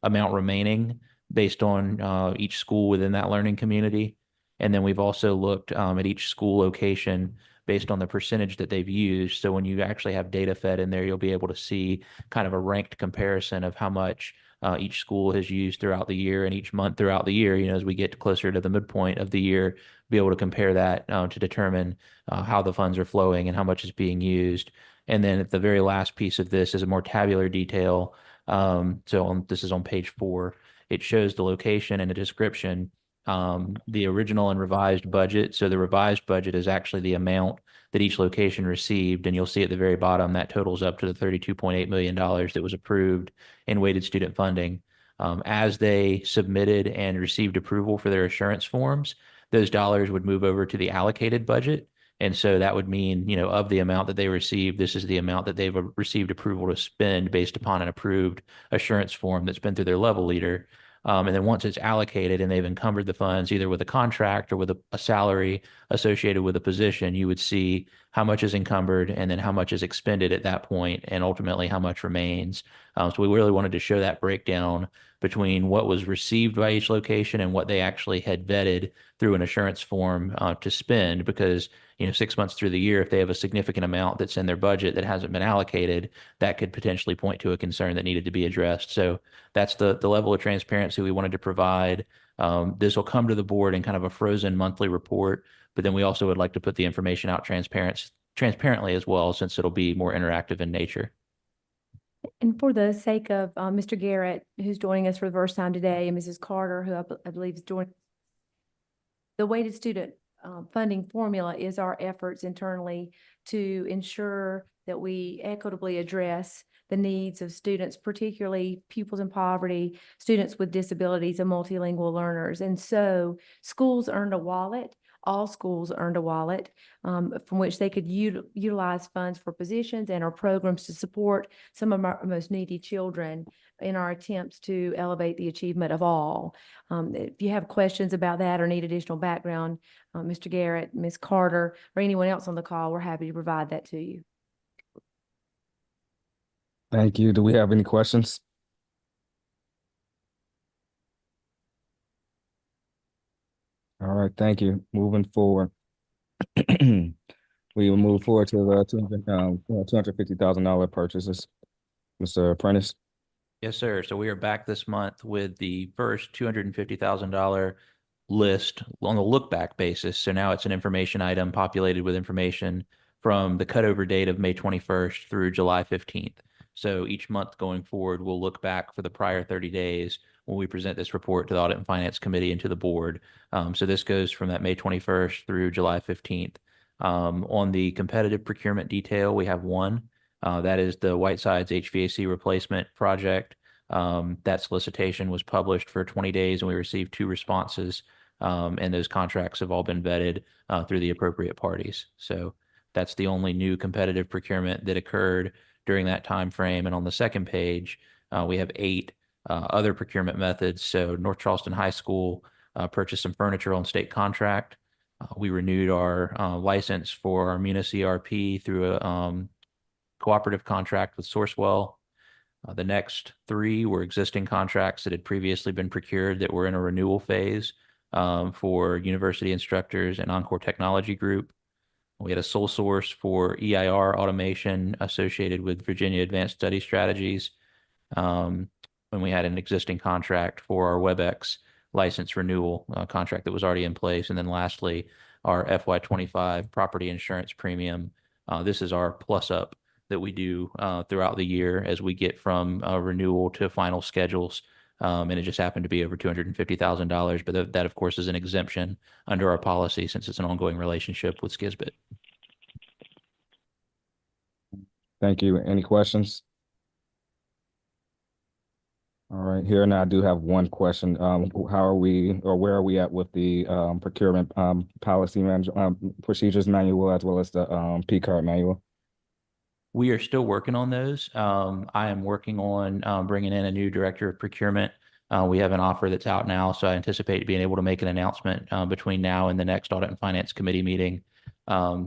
amount remaining based on each school within that learning community. And then we've also looked at each school location based on the percentage that they've used. So when you actually have data fed in there, you'll be able to see kind of a ranked comparison of how much each school has used throughout the year and each month throughout the year. You know, as we get closer to the midpoint of the year, be able to compare that to determine how the funds are flowing and how much is being used. And then at the very last piece of this is a more tabular detail. This is on page 4. It shows the location and a description, the original and revised budget. So the revised budget is actually the amount that each location received. And you'll see at the very bottom that totals up to the $32.8 million that was approved in weighted student funding. As they submitted and received approval for their assurance forms, those dollars would move over to the allocated budget. And so that would mean, you know, of the amount that they received, this is the amount that they've received approval to spend based upon an approved assurance form that's been through their level leader. And then once it's allocated and they've encumbered the funds either with a contract or with a salary associated with a position, you would see how much is encumbered and then how much is expended at that point and ultimately how much remains. So we really wanted to show that breakdown between what was received by each location and what they actually had vetted through an assurance form to spend, because 6 months through the year, if they have a significant amount that's in their budget that hasn't been allocated, that could potentially point to a concern that needed to be addressed. So that's the level of transparency we wanted to provide. This will come to the board in kind of a frozen monthly report, but then we also would like to put the information out transparently as well, since it'll be more interactive in nature. And for the sake of Mr. Garrett, who's joining us for the first time today, and Mrs. Carter, who I believe is joining, the weighted student funding formula is our efforts internally to ensure that we equitably address the needs of students, particularly pupils in poverty, students with disabilities, and multilingual learners. And so schools earned a wallet. All schools earned a wallet from which they could utilize funds for positions and our programs to support some of our most needy children in our attempts to elevate the achievement of all. If you have questions about that or need additional background, Mr. Garrett, Ms. Carter, or anyone else on the call, we're happy to provide that to you. Thank you. Do we have any questions? All right, thank you. Moving forward. We will move forward to the $250,000 purchases. Mr. Apprentice. Yes, sir. So we are back this month with the first $250,000 list on the look back basis. So now it's an information item populated with information from the cutover date of May 21st through July 15th. So each month going forward, we'll look back for the prior 30 days when we present this report to the Audit and Finance Committee and to the board. So this goes from that May 21st through July 15th. On the competitive procurement detail, we have one. That is the Whitesides HVAC replacement project. That solicitation was published for 20 days and we received 2 responses. And those contracts have all been vetted through the appropriate parties. So that's the only new competitive procurement that occurred during that time frame. And on the second page, we have 8 other procurement methods. So North Charleston High School purchased some furniture on state contract. We renewed our license for our Munis ERP through a cooperative contract with Sourcewell. The next 3 were existing contracts that had previously been procured that were in a renewal phase for university instructors and Encore Technology Group. We had a sole source for EIR automation associated with Virginia Advanced Study Strategies. And we had an existing contract for our WebEx license renewal contract that was already in place. And then lastly, our FY25 property insurance premium. This is our plus up that we do throughout the year as we get from renewal to final schedules. And it just happened to be over $250,000, but that of course is an exemption under our policy since it's an ongoing relationship with Skisbit. Thank you. Any questions? All right, here now I do have one question. How are we, or where are we at with the procurement policy procedures manual as well as the P card manual? We are still working on those. I am working on bringing in a new director of procurement. We have an offer that's out now, so I anticipate being able to make an announcement between now and the next Audit and Finance Committee meeting.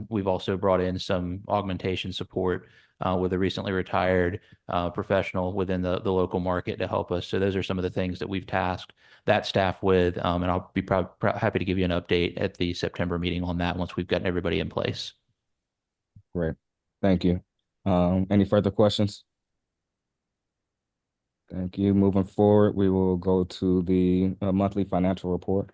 We've also brought in some augmentation support with a recently retired professional within the local market to help us. So those are some of the things that we've tasked that staff with, and I'll be happy to give you an update at the September meeting on that once we've gotten everybody in place. Great, thank you. Any further questions? Thank you. Moving forward, we will go to the monthly financial report.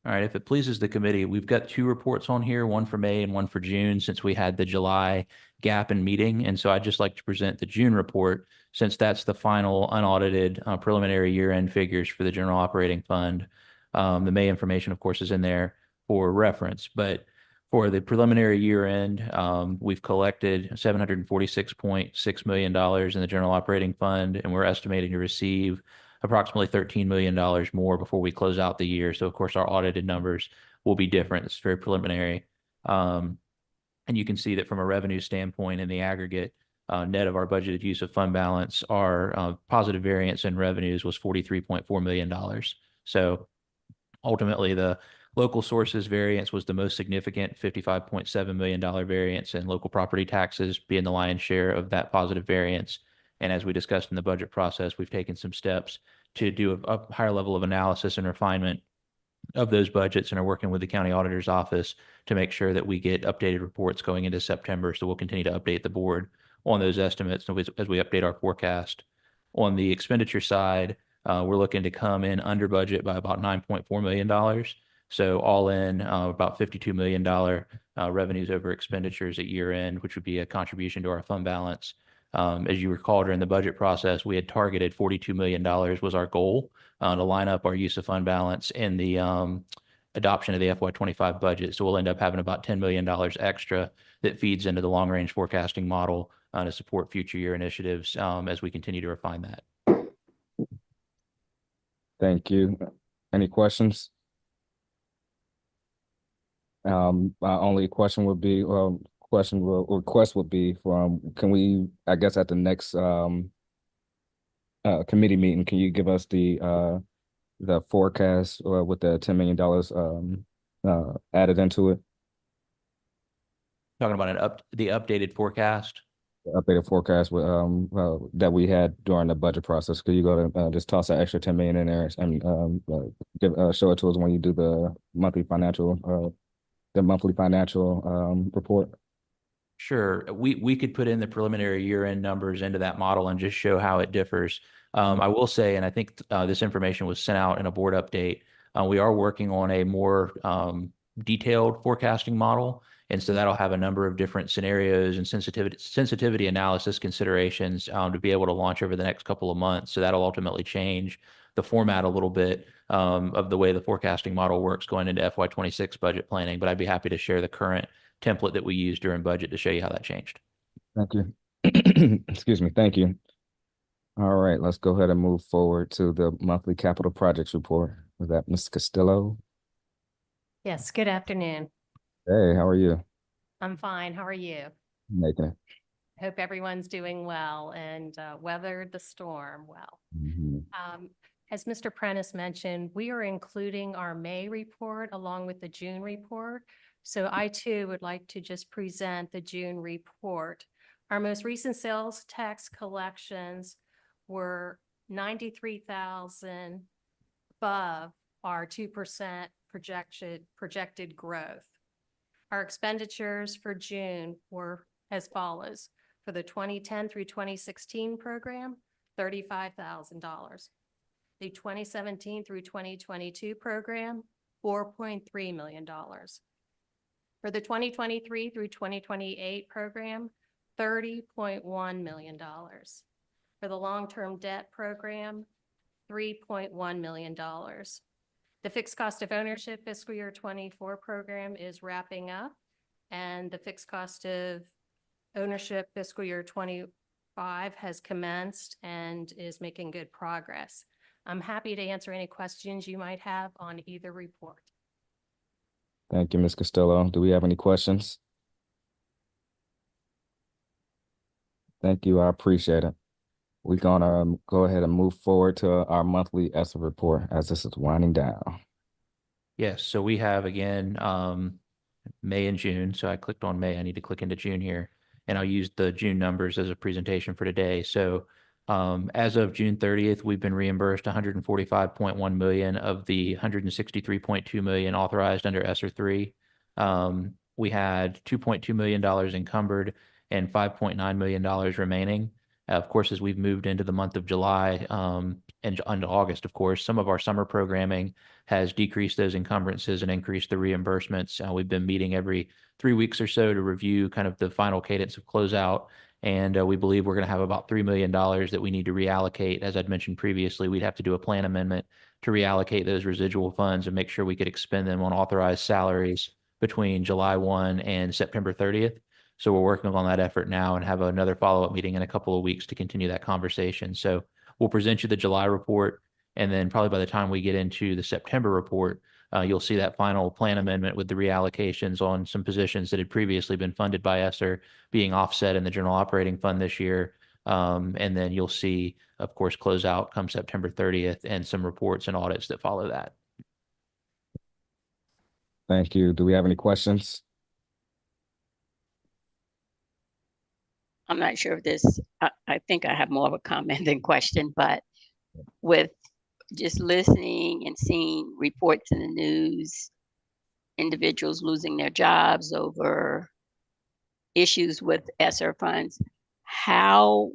All right, if it pleases the committee, we've got two reports on here, one for May and one for June, since we had the July gap in meeting. And so I'd just like to present the June report, since that's the final unaudited preliminary year-end figures for the general operating fund. The May information, of course, is in there for reference, but for the preliminary year-end, we've collected $746.6 million in the general operating fund, and we're estimating to receive approximately $13 million more before we close out the year. So of course, our audited numbers will be different. It's very preliminary. And you can see that from a revenue standpoint in the aggregate, net of our budgeted use of fund balance, our positive variance in revenues was $43.4 million. So ultimately, the local sources variance was the most significant, $55.7 million variance, and local property taxes being the lion's share of that positive variance. And as we discussed in the budget process, we've taken some steps to do a higher level of analysis and refinement of those budgets and are working with the county auditor's office to make sure that we get updated reports going into September. So we'll continue to update the board on those estimates as we update our forecast. On the expenditure side, we're looking to come in under budget by about $9.4 million. So all in about $52 million revenues over expenditures at year end, which would be a contribution to our fund balance. As you recall, during the budget process, we had targeted $42 million was our goal to line up our use of fund balance in the adoption of the FY25 budget. So we'll end up having about $10 million extra that feeds into the long range forecasting model to support future year initiatives as we continue to refine that. Thank you. Any questions? My only question would be, request would be from, can we, I guess at the next committee meeting, can you give us the forecast with the $10 million added into it? Talking about the updated forecast? The updated forecast with that we had during the budget process. Could you go to just toss an extra 10 million in there and show it to us when you do the monthly financial report? Sure. We could put in the preliminary year-end numbers into that model and just show how it differs. I will say, and I think this information was sent out in a board update, we are working on a more detailed forecasting model. And so that'll have a number of different scenarios and sensitivity analysis considerations to be able to launch over the next couple of months. So that'll ultimately change the format a little bit of the way the forecasting model works going into FY26 budget planning. But I'd be happy to share the current template that we used during budget to show you how that changed. Thank you. Excuse me. Thank you. All right, let's go ahead and move forward to the monthly capital projects report. Is that Ms. Castillo? Yes, good afternoon. Hey, how are you? I'm fine. How are you? Making it. Hope everyone's doing well and weathered the storm well. As Mr. Prentice mentioned, we are including our May report along with the June report. So I too would like to just present the June report. Our most recent sales tax collections were 93,000 above our 2% projected growth. Our expenditures for June were as follows. For the 2010 through 2016 program, $35,000. The 2017 through 2022 program, $4.3 million. For the 2023 through 2028 program, $30.1 million. For the long-term debt program, $3.1 million. The fixed cost of ownership fiscal year 24 program is wrapping up, and the fixed cost of ownership fiscal year 25 has commenced and is making good progress. I'm happy to answer any questions you might have on either report. Thank you, Ms. Costello. Do we have any questions? Thank you. I appreciate it. We're gonna go ahead and move forward to our monthly ESSA report as this is winding down. Yes, so we have again, May and June. So I clicked on May. I need to click into June here, and I'll use the June numbers as a presentation for today. So as of June 30th, we've been reimbursed 145.1 million of the 163.2 million authorized under ESSER 3. We had $2.2 million encumbered and $5.9 million remaining. Of course, as we've moved into the month of July and into August, of course, some of our summer programming has decreased those encumbrances and increased the reimbursements. We've been meeting every 3 weeks or so to review kind of the final cadence of closeout. And we believe we're going to have about $3 million that we need to reallocate. As I'd mentioned previously, we'd have to do a plan amendment to reallocate those residual funds and make sure we could expend them on authorized salaries between July 1 and September 30th. So we're working on that effort now and have another follow-up meeting in a couple of weeks to continue that conversation. So we'll present you the July report, and then probably by the time we get into the September report, you'll see that final plan amendment with the reallocations on some positions that had previously been funded by ESSER being offset in the general operating fund this year. And then you'll see, of course, close out come September 30th and some reports and audits that follow that. Thank you. Do we have any questions? I'm not sure if this, I think I have more of a comment than question, but with just listening and seeing reports in the news, individuals losing their jobs over issues with ESSER funds, how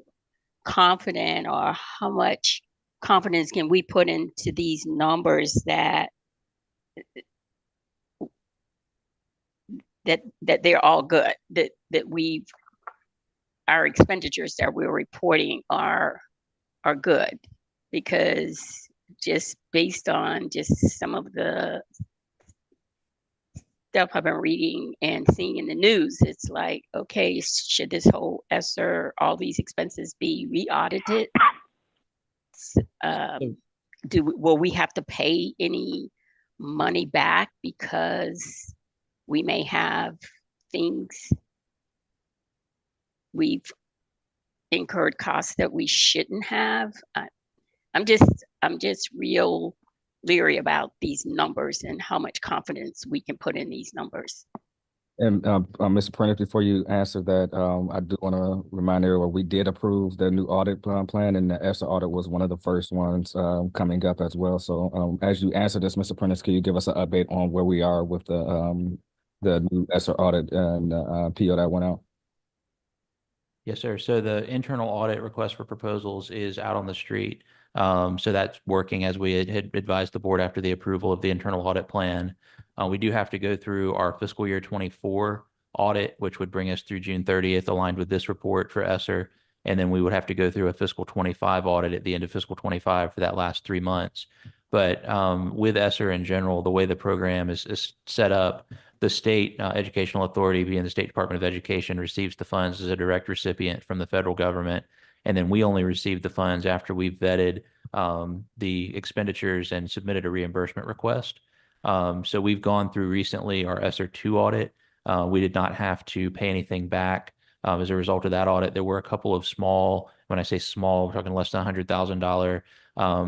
confident or how much confidence can we put into these numbers that they're all good, that we've our expenditures that we're reporting are good? Because just based on just some of the stuff I've been reading and seeing in the news, it's like, okay, should this whole ESSER, all these expenses be re-audited? Will we have to pay any money back because we may have things we've incurred costs that we shouldn't have? I'm just real leery about these numbers and how much confidence we can put in these numbers. And Mr. Prentice, before you answer that, I do want to remind everyone we did approve the new audit plan, and the ESSER audit was one of the first ones coming up as well. So as you answer this, Mr. Prentice, can you give us an update on where we are with the new ESSER audit and PO that went out? Yes, sir. So the internal audit request for proposals is out on the street. So that's working as we had advised the board after the approval of the internal audit plan. We do have to go through our fiscal year 24 audit, which would bring us through June 30th, aligned with this report for ESSER. And then we would have to go through a fiscal 25 audit at the end of fiscal 25 for that last 3 months. But with ESSER in general, the way the program is set up, the state educational authority, being the State Department of Education, receives the funds as a direct recipient from the federal government. And then we only receive the funds after we've vetted the expenditures and submitted a reimbursement request. So we've gone through recently our ESSER 2 audit. We did not have to pay anything back. As a result of that audit, there were a couple of small, when I say small, we're talking less than $100,000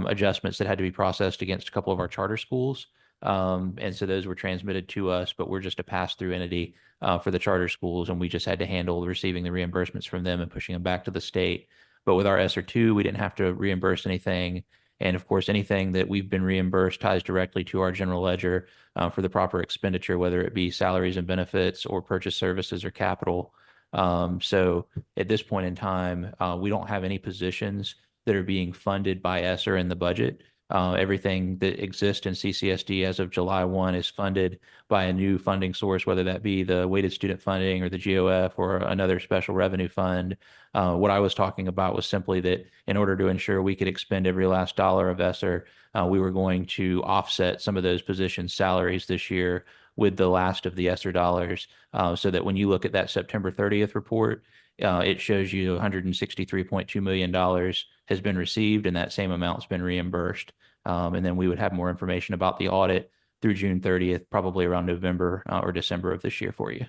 adjustments that had to be processed against a couple of our charter schools. And so those were transmitted to us, but we're just a pass-through entity for the charter schools, and we just had to handle receiving the reimbursements from them and pushing them back to the state. But with our ESSER 2, we didn't have to reimburse anything. And of course, anything that we've been reimbursed ties directly to our general ledger for the proper expenditure, whether it be salaries and benefits or purchase services or capital. So at this point in time, we don't have any positions that are being funded by ESSER in the budget. Everything that exists in CCSD as of July 1 is funded by a new funding source, whether that be the weighted student funding or the GOF or another special revenue fund. What I was talking about was simply that in order to ensure we could expend every last dollar of ESSER, we were going to offset some of those positions' salaries this year with the last of the ESSER dollars, so that when you look at that September 30th report, it shows you $163.2 million has been received, and that same amount's been reimbursed. And then we would have more information about the audit through June 30th, probably around November or December of this year for you.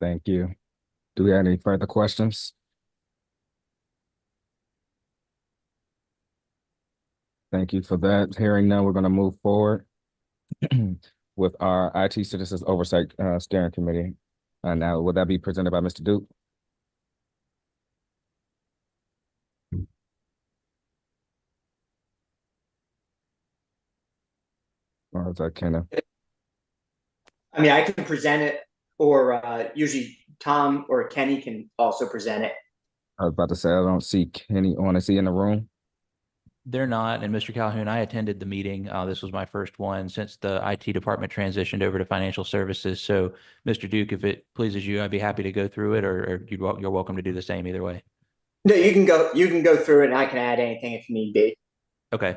Thank you. Do we have any further questions? Thank you for that. Hearing none, we're going to move forward with our IT Citizens Oversight Steering Committee. Now, would that be presented by Mr. Duke? Or is that Kenna? I mean, I can present it, or usually Tom or Kenny can also present it. I was about to say, I don't see Kenny on. Is he in the room? They're not. And Mr. Calhoun, I attended the meeting. This was my first one since the IT department transitioned over to financial services. So, Mr. Duke, if it pleases you, I'd be happy to go through it, or you're welcome to do the same either way. No, you can go. You can go through it, and I can add anything if need be. Okay,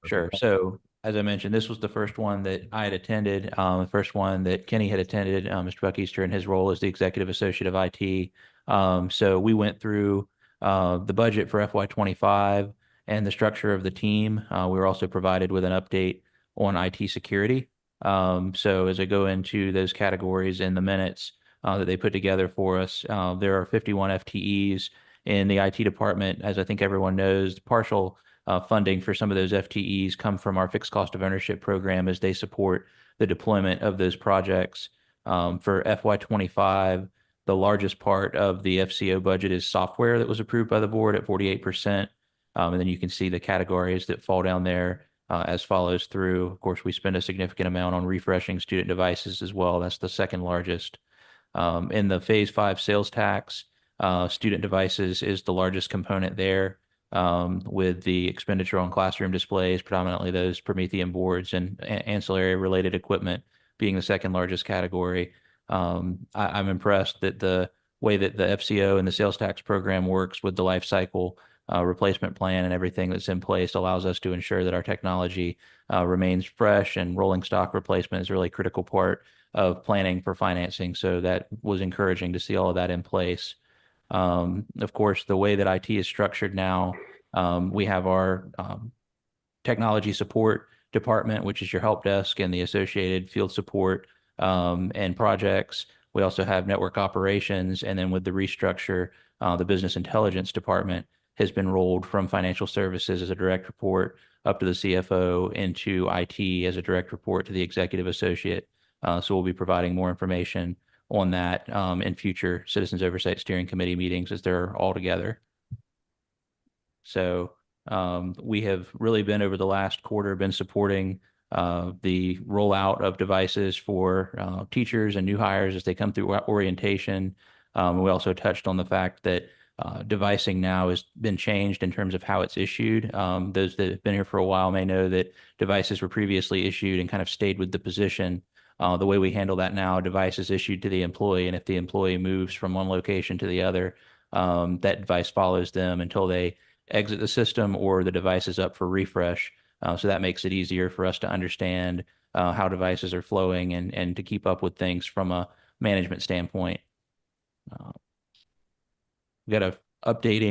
sure. So, as I mentioned, this was the first one that I had attended, the first one that Kenny had attended, Mr. Buckeaster in his role as the executive associate of IT. So we went through the budget for FY25 and the structure of the team. We were also provided with an update on IT security. So as I go into those categories in the minutes that they put together for us, there are 51 FTEs in the IT department. As I think everyone knows, partial funding for some of those FTEs come from our fixed cost of ownership program as they support the deployment of those projects. For FY25, the largest part of the FCO budget is software that was approved by the board at 48%. And then you can see the categories that fall down there as follows through. Of course, we spend a significant amount on refreshing student devices as well. That's the second largest. In the phase 5 sales tax, student devices is the largest component there, with the expenditure on classroom displays, predominantly those Promethean boards and ancillary related equipment being the second largest category. I'm impressed that the way that the FCO and the sales tax program works with the life cycle replacement plan and everything that's in place allows us to ensure that our technology remains fresh, and rolling stock replacement is a really critical part of planning for financing. So that was encouraging to see all of that in place. Of course, the way that IT is structured now, we have our technology support department, which is your help desk and the associated field support and projects. We also have network operations, and then with the restructure, the business intelligence department has been rolled from financial services as a direct report up to the CFO into IT as a direct report to the executive associate. So we'll be providing more information on that in future Citizens Oversight Steering Committee meetings as they're all together. So we have really been, over the last quarter, been supporting the rollout of devices for teachers and new hires as they come through orientation. We also touched on the fact that devicing now has been changed in terms of how it's issued. Those that have been here for a while may know that devices were previously issued and kind of stayed with the position. The way we handle that now, a device is issued to the employee, and if the employee moves from one location to the other, that device follows them until they exit the system or the device is up for refresh. So that makes it easier for us to understand how devices are flowing and to keep up with things from a management standpoint. We got a update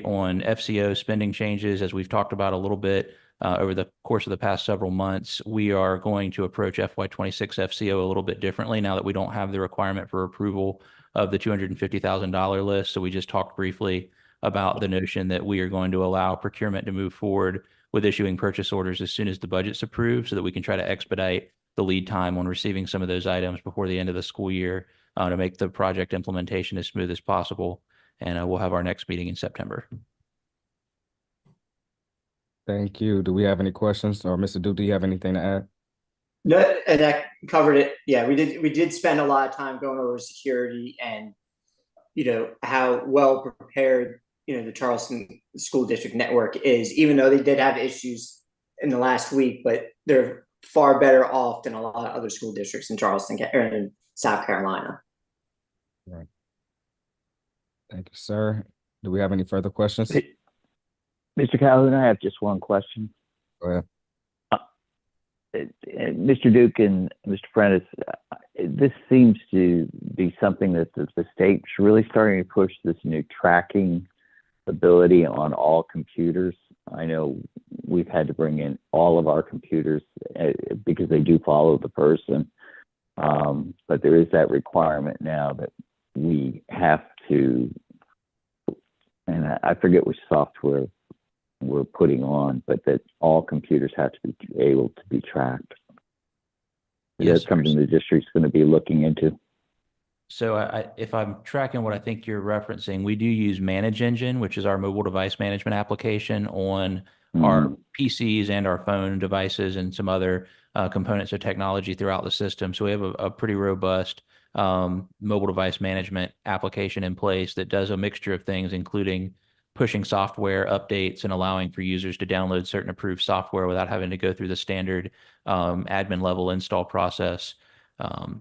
on FCO spending changes, as we've talked about a little bit over the course of the past several months. We are going to approach FY26 FCO a little bit differently now that we don't have the requirement for approval of the $250,000 list. So we just talked briefly about the notion that we are going to allow procurement to move forward with issuing purchase orders as soon as the budget's approved, so that we can try to expedite the lead time on receiving some of those items before the end of the school year to make the project implementation as smooth as possible. And we'll have our next meeting in September. Thank you. Do we have any questions? Or Mr. Duke, do you have anything to add? No, and that covered it. Yeah, we did spend a lot of time going over security and how well prepared, the Charleston School District Network is, even though they did have issues in the last week, but they're far better off than a lot of other school districts in Charleston or in South Carolina. Right. Thank you, sir. Do we have any further questions? Mr. Calhoun, I have just one question. Go ahead. Mr. Duke and Mr. Prentice, this seems to be something that the state's really starting to push, this new tracking ability on all computers. I know we've had to bring in all of our computers because they do follow the person. But there is that requirement now that we have to, and I forget which software we're putting on, but that all computers have to be able to be tracked. Yes, That's something the district's going to be looking into. So if I'm tracking what I think you're referencing, we do use Manage Engine, which is our mobile device management application on our PCs and our phone devices and some other components of technology throughout the system. So we have a pretty robust mobile device management application in place that does a mixture of things, including pushing software updates and allowing for users to download certain approved software without having to go through the standard admin level install process.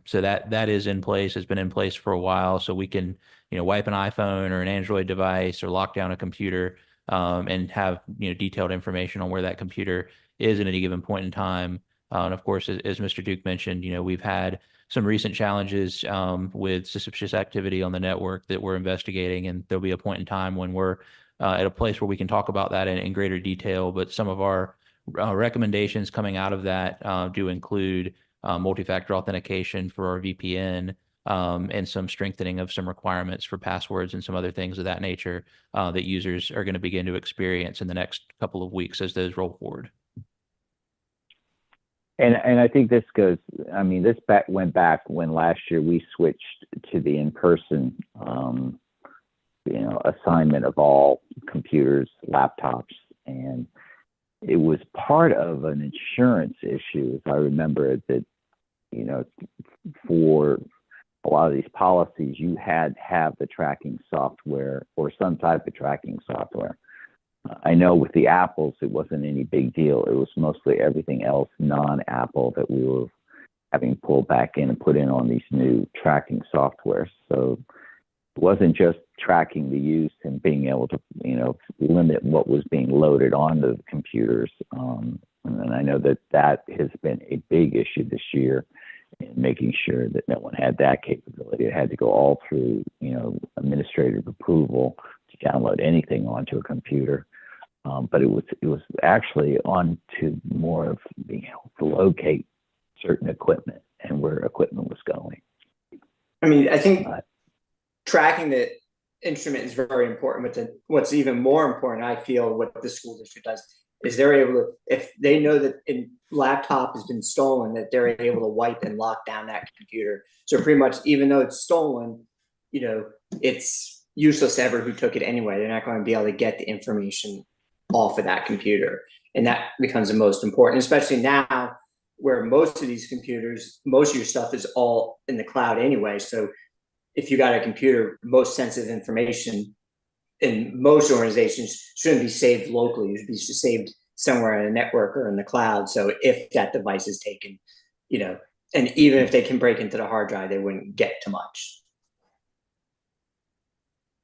So that is in place, has been in place for a while. So we can, wipe an iPhone or an Android device or lock down a computer and have, detailed information on where that computer is at any given point in time. And of course, as Mr. Duke mentioned, we've had some recent challenges with suspicious activity on the network that we're investigating, and there'll be a point in time when we're at a place where we can talk about that in greater detail. But some of our recommendations coming out of that do include multi-factor authentication for our VPN and some strengthening of some requirements for passwords and some other things of that nature that users are going to begin to experience in the next couple of weeks as those roll forward. And I think this goes, this went back when last year we switched to the in-person, assignment of all computers, laptops, and it was part of an insurance issue, if I remember it, that, for a lot of these policies, you had to have the tracking software or some type of tracking software. I know with the Apples, it wasn't any big deal. It was mostly everything else non-Apple that we were having pulled back in and put in on these new tracking software. So it wasn't just tracking the use and being able to, limit what was being loaded onto the computers. And I know that has been a big issue this year in making sure that no one had that capability. It had to go all through, administrative approval to download anything onto a computer. But it was actually on to more of being able to locate certain equipment and where equipment was going. I think tracking the instrument is very important, but what's even more important, I feel, what the school district does is they're able to, if they know that a laptop has been stolen, that they're able to wipe and lock down that computer. So pretty much, even though it's stolen, it's useless to ever who took it anyway. They're not going to be able to get the information off of that computer. And that becomes the most important, especially now where most of these computers, most of your stuff is all in the cloud anyway. So if you got a computer, most sensitive information in most organizations shouldn't be saved locally. It should be saved somewhere in a network or in the cloud. So if that device is taken, and even if they can break into the hard drive, they wouldn't get to much.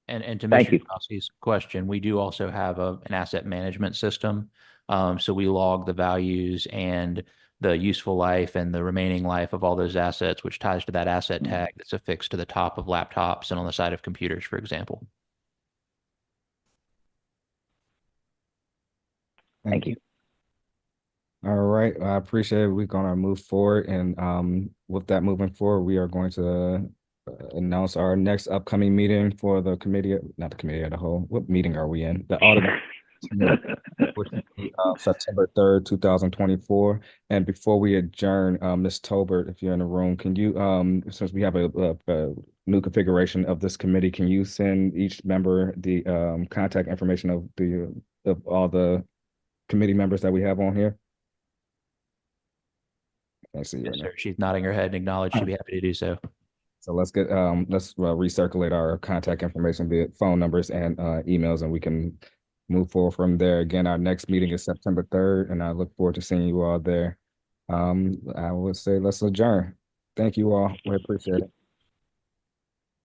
And to Mr. Rossi's question, we do also have an asset management system. So we log the values and the useful life and the remaining life of all those assets, which ties to that asset tag that's affixed to the top of laptops and on the side of computers, for example. Thank you. All right, I appreciate it. We're going to move forward, and with that moving forward, we are going to announce our next upcoming meeting for the committee, not the committee as a whole. What meeting are we in? The audit, which will be September 3rd, 2024. And before we adjourn, Ms. Tolbert, if you're in the room, can you, since we have a new configuration of this committee, can you send each member the contact information of all the committee members that we have on here? I see. Yes, sir. She's nodding her head and acknowledged she'd be happy to do so. So let's recirculate our contact information, be it phone numbers and emails, and we can move forward from there. Again, our next meeting is September 3rd, and I look forward to seeing you all there. I would say let's adjourn. Thank you all. We appreciate it.